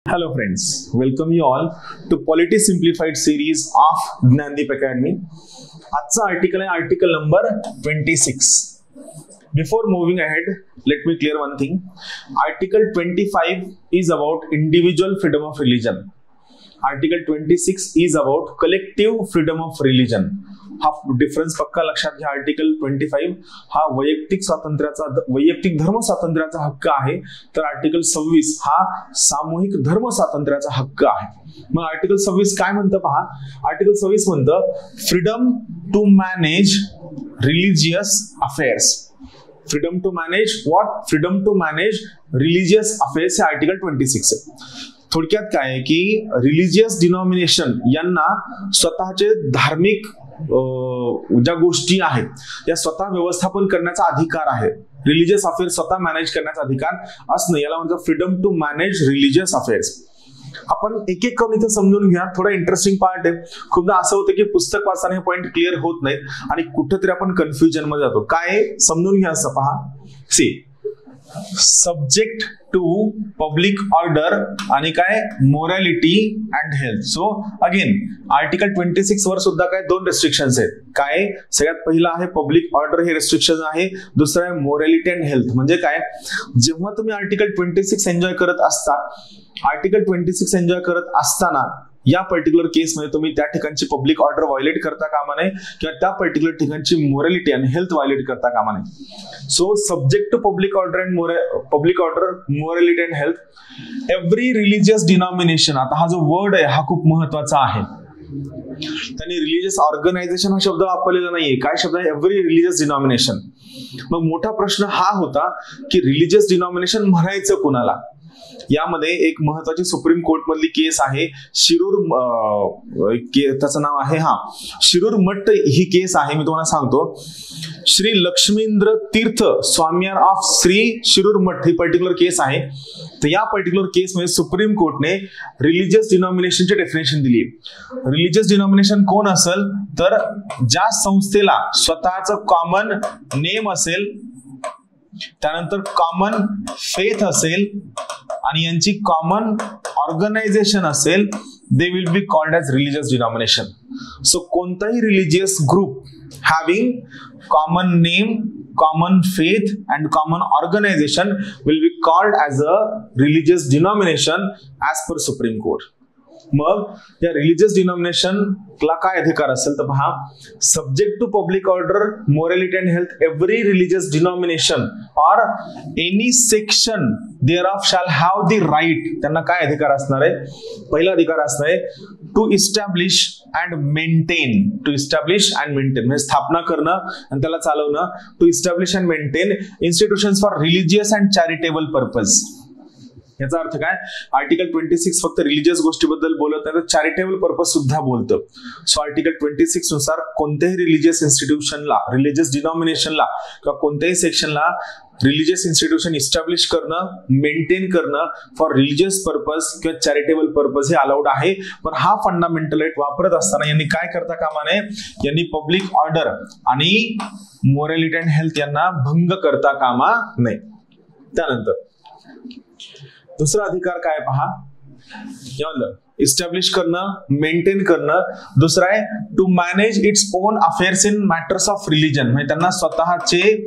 Hello friends, welcome you all to Polity Simplified series of Gnandeep Academy. आजचा article आहे article number 26. Before moving ahead, let me clear one thing. Article 25 is about individual freedom of religion. Article 26 is about collective freedom of religion. हा difference पक्का लक्षात घ्या. Article 25 हा वैयक्तिक धर्म स्वातंत्र्याचा हक्क आहे, तर आर्टिकल 26 हा सामूहिक धर्म स्वातंत्र्याचा हक्क आहे. मग आर्टिकल 26 काय म्हणतं पहा. आर्टिकल 26 म्हणतं freedom to manage religious affairs. Freedom to manage what? Freedom to manage religious affairs हे आर्टिकल 26 आहे. थोडक्यात काय आहे की रिलिजियस डिनॉमिनेशन यांना स्वतःचे धार्मिक ज्या गोष्टी आहेत या स्वतः व्यवस्थापन करण्याचा अधिकार आहे. रिलिजियस अफेअर्स स्वतः मॅनेज करण्याचा अधिकार असणं याला म्हणतात freedom to manage religious affairs. आपण एक एक करून इथं समजून घ्या. थोडा इंटरेस्टिंग पार्ट आहे. खूपदा असं होतं की पुस्तक वाचताना हे पॉइंट क्लिअर होत नाहीत आणि कुठेतरी आपण कन्फ्युजन मध्ये जातो. काय समजून घ्या असं पहा. See subject to public order आणि काय morality and health. So again article 26 वर सुद्धा काय दोन रेस्ट्रिक्शन्स आहेत. काय सगळ्यात पहिला आहे पब्लिक ऑर्डर हे रेस्ट्रिक्शन आहे. दुसरं आहे मोरॅलिटी अँड हेल्थ. म्हणजे काय, जेव्हा तुम्ही आर्टिकल 26 एन्जॉय करत असता, आर्टिकल 26 एन्जॉय करत असताना या पर्टिक्युलर केसमध्ये तुम्ही त्या ठिकाणची पब्लिक ऑर्डर व्हायोलेट करता कामा नये किंवा त्या पर्टिक्युलर ठिकाणची मोरॅलिटी आणि हेल्थ व्हायोलेट करता कामा नये. So subject to public order and morality and health. Every religious denomination. आता हा जो वर्ड आहे हा खूप महत्वाचा आहे. त्यांनी रिलिजियस ऑर्गनायझेशन हा शब्द वापरलेला नाहीये. काय शब्द आहे? Every religious denomination. मग मोठा प्रश्न हा होता की रिलिजियस डिनॉमिनेशन म्हणायचं कुणाला. यामध्ये एक महत्वाची सुप्रीम कोर्ट मधली केस आहे शिरूर, त्याचं नाव आहे शिरूर मठ ही केस आहे. मी तुम्हाला सांगतो. श्री लक्ष्मींद्र तीर्थ स्वामियार ऑफ श्री शिरूर मठ ही पर्टिक्युलर केस आहे. तर या पर्टिक्युलर केसमध्ये सुप्रीम कोर्टने रिलिजियस डिनॉमिनेशनची डेफिनेशन दिली. रिलिजियस डिनॉमिनेशन कोण असेल तर ज्या संस्थेला स्वतःचं कॉमन नेम असेल, त्यानंतर कॉमन फेथ असेल आणि यांची कॉमन ऑर्गनायझेशन असेल, they will be called as religious denomination. So कोणताही religious group having common name, common faith and common organisation will be called as a religious denomination as per supreme court. मग या religious डिनॉमिनेशनला काय अधिकार असेल तर पहा. Subject to public order, morality and health, every religious denomination or any section thereof shall have the right. त्यांना काय अधिकार असणार आहे? पहिला अधिकार असणार आहे to establish and maintain. To establish and maintain म्हणजे स्थापना करणं आणि त्याला चालवणं. To establish and maintain institutions for religious and charitable purpose. याचा अर्थ काय? आर्टिकल 26 फक्त रिलिजियस गोष्टीबद्दल बोलत नाही तर चॅरिटेबल पर्पज सुद्धा बोलतं. सो आर्टिकल 26 नुसार कोणत्याही रिलिजियस इन्स्टिट्यूशनला, रिलिजियस डिनॉमिनेशनला किंवा कोणत्याही सेक्शनला रिलिजियस इन्स्टिट्यूशन इस्टॅब्लिश करणं, मेंटेन करणं फॉर रिलिजियस पर्पज किंवा चॅरिटेबल पर्पज हे अलाउड आहे. पण हा फंडामेंटल राईट वापरत असताना यांनी काय करता कामा नये, यांनी पब्लिक ऑर्डर आणि मोरॅलिटी अँड हेल्थ यांना भंग करता कामा नये. त्यानंतर दुसरा अधिकार काय पहा. इस्टॅब्लिश करणं, मेंटेन करणं. दुसरा आहे to manage its own affairs in matters of religion. म्हणजे त्यांना स्वतःचे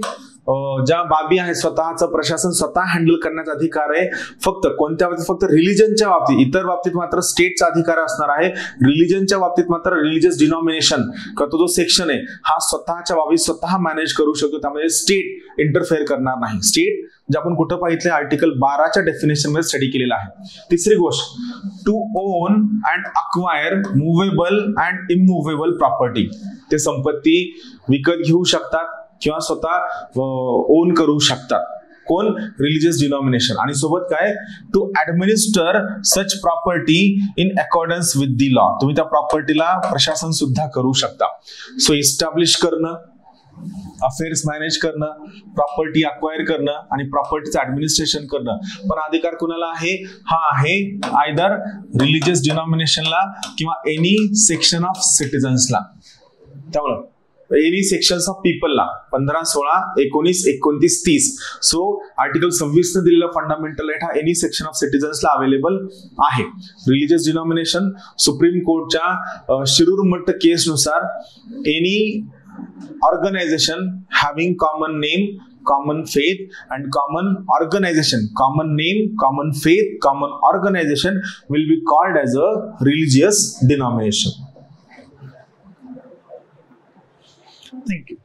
ज्या बाबी आहेत स्वतःचं प्रशासन स्वतः हँडल करण्याचा अधिकार आहे. फक्त कोणत्या बाबतीत? फक्त रिलिजनच्या बाबतीत. इतर बाबतीत मात्र स्टेटचा अधिकार असणार आहे. रिलिजनच्या बाबतीत मात्र रिलिजियस डिनॉमिनेशन किंवा तो जो सेक्शन आहे हा स्वतःच्या बाबी स्वतः मॅनेज करू शकतो. त्यामध्ये स्टेट इंटरफेअर करणार नाही. स्टेट जे आपण कुठं पाहिजे आर्टिकल 12च्या डेफिनेशन मध्ये स्टडी केलेला आहे. तिसरी गोष्ट to own and acquire movable and immovable property. ते संपत्ती विकत घेऊ शकतात किंवा स्वतः ओन करू शकतात. कोण? Religious denomination. आणि सोबत काय? To administer such property in accordance with the law. तुम्ही त्या प्रॉपर्टीला प्रशासन सुद्धा करू शकता. सो इस्टॅब्लिश करणं, अफेअर्स मॅनेज करणं, प्रॉपर्टी अक्वायर करणं आणि प्रॉपर्टीचं ऍडमिनिस्ट्रेशन करणं. पण अधिकार कुणाला आहे? हा आहे आयदर रिलिजियस डिनॉमिनेशनला किंवा एनी सेक्शन ऑफ सिटिझन्सला. त्यामुळं एनी सेक्शन्स ऑफ पीपलला 15, 16, 19, 29, 30. सो आर्टिकल 26 ने दिलेला फंडामेंटल राईट हा एनी सेक्शन ऑफ सिटीजन्सला अवेलेबल आहे. रिलीजियस डिनॉमिनेशन सुप्रीम कोर्टच्या शिरूर मठ केस नुसार any organisation having common name, common faith and common organization, common name, common faith, common organization will be called as a religious denomination. Thank you.